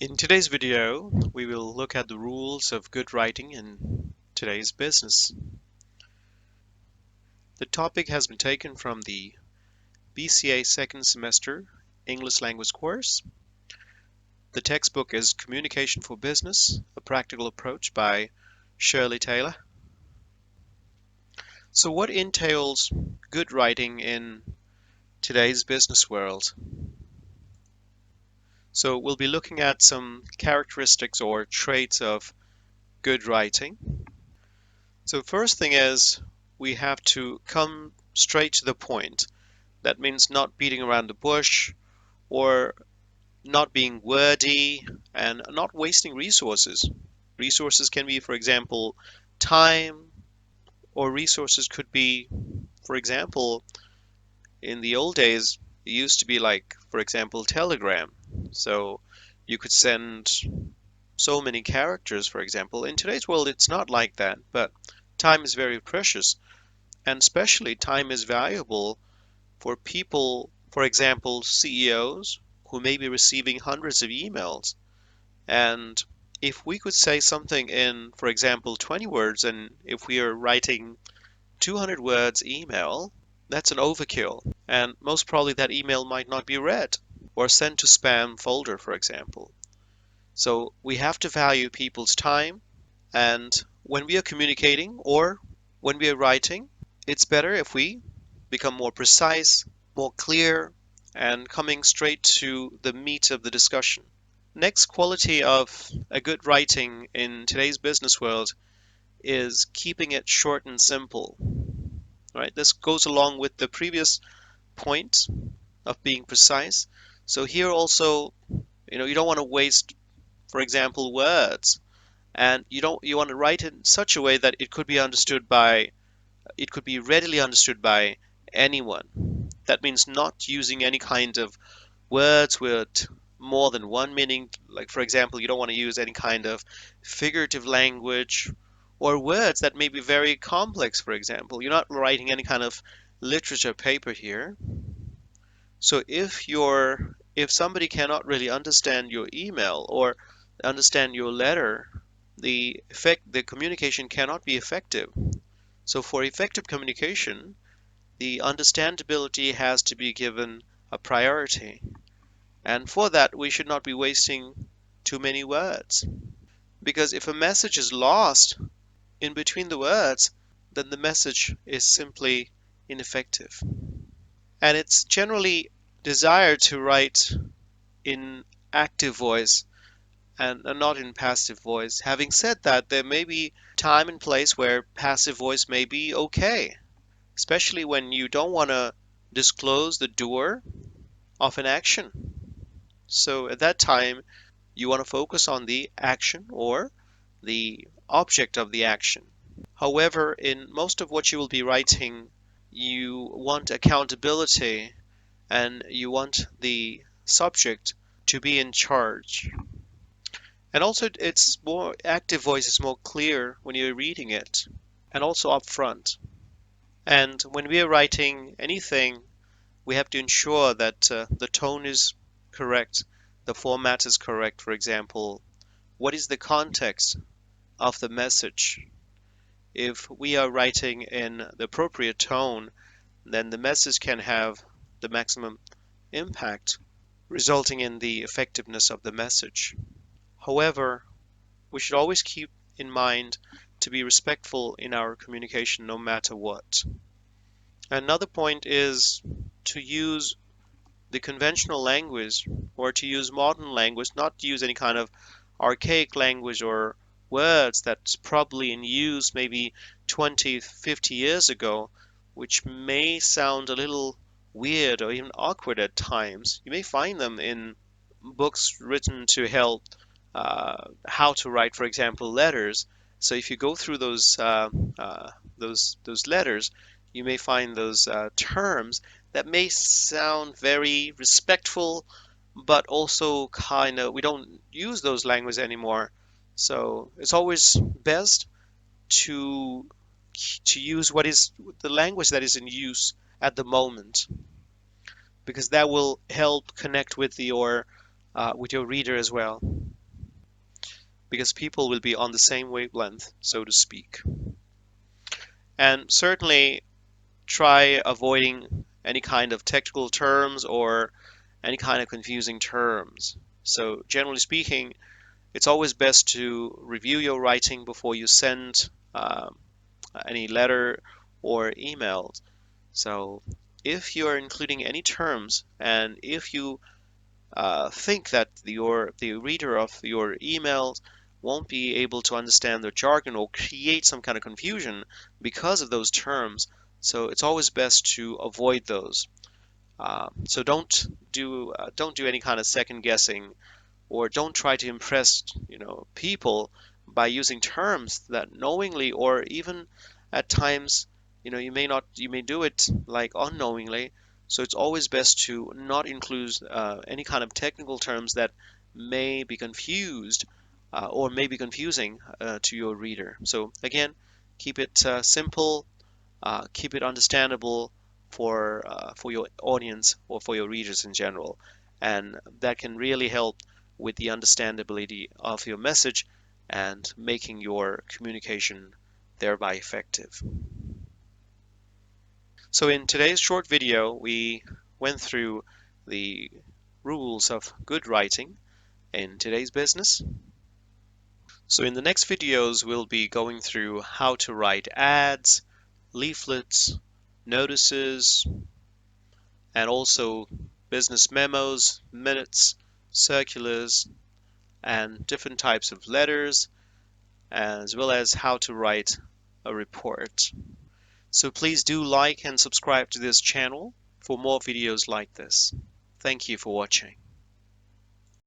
In today's video, we will look at the rules of good writing in today's business. The topic has been taken from the BCA second semester English language course. The textbook is Communication for Business, a Practical Approach by Shirley Taylor. So what entails good writing in today's business world? So we'll be looking at some characteristics or traits of good writing. So first thing is we have to come straight to the point. That means not beating around the bush or not being wordy and not wasting resources. Resources can be, for example, time, or resources could be, for example, in the old days, it used to be like, for example, telegram. So you could send so many characters, for example. In today's world, it's not like that, but time is very precious, and especially time is valuable for people, for example, CEOs who may be receiving hundreds of emails. And if we could say something in, for example, 20 words, and if we are writing 200 words email, that's an overkill. And most probably that email might not be read or sent to spam folder, for example. So we have to value people's time, and when we are communicating or when we are writing, it's better if we become more precise, more clear, and coming straight to the meat of the discussion. Next quality of a good writing in today's business world is keeping it short and simple. Right? This goes along with the previous point of being precise. So here also, you don't want to waste, for example, words, and you want to write it in such a way that it could be readily understood by anyone. That means not using any kind of words with more than one meaning. Like, for example, you don't want to use any kind of figurative language or words that may be very complex, for example. You're not writing any kind of literature paper here. So if somebody cannot really understand your email or understand your letter, the communication cannot be effective. So for effective communication, the understandability has to be given a priority. And for that, we should not be wasting too many words. Because if a message is lost in between the words, then the message is simply ineffective. And it's generally desired to write in active voice and not in passive voice. Having said that, there may be time and place where passive voice may be okay, especially when you don't want to disclose the doer of an action. So at that time, you want to focus on the action or the object of the action. However, in most of what you will be writing, you want accountability and you want the subject to be in charge. And also, it's more active voice is more clear when you're reading it, and also upfront. And when we are writing anything, we have to ensure that the tone is correct, the format is correct. For example, what is the context of the message? If we are writing in the appropriate tone, then the message can have the maximum impact, resulting in the effectiveness of the message. However, we should always keep in mind to be respectful in our communication no matter what. Another point is to use the conventional language or to use modern language, not to use any kind of archaic language or words that's probably in use maybe 20, 50 years ago, which may sound a little weird or even awkward at times. You may find them in books written to help how to write, for example, letters. So if you go through those letters, you may find those terms that may sound very respectful, but also kind of we don't use those languages anymore. So it's always best to use what is the language that is in use at the moment, because that will help connect with your reader as well. because people will be on the same wavelength, so to speak. And certainly try avoiding any kind of technical terms or any kind of confusing terms. So generally speaking, it's always best to review your writing before you send any letter or emails. So if you are including any terms and if you think that the reader of your emails won't be able to understand the jargon or create some kind of confusion because of those terms, so it's always best to avoid those. So don't do any kind of second guessing, or don't try to impress people by using terms that knowingly, or even at times you may do it like unknowingly. So it's always best to not include any kind of technical terms that may be confused or may be confusing to your reader. So again, keep it simple, keep it understandable for your audience or for your readers in general, and that can really help with the understandability of your message and making your communication thereby effective. So in today's short video, we went through the rules of good writing in today's business. So in the next videos, we'll be going through how to write ads, leaflets, notices, and also business memos, minutes, circulars, and different types of letters, as well as how to write a report. So please do like and subscribe to this channel for more videos like this. Thank you for watching.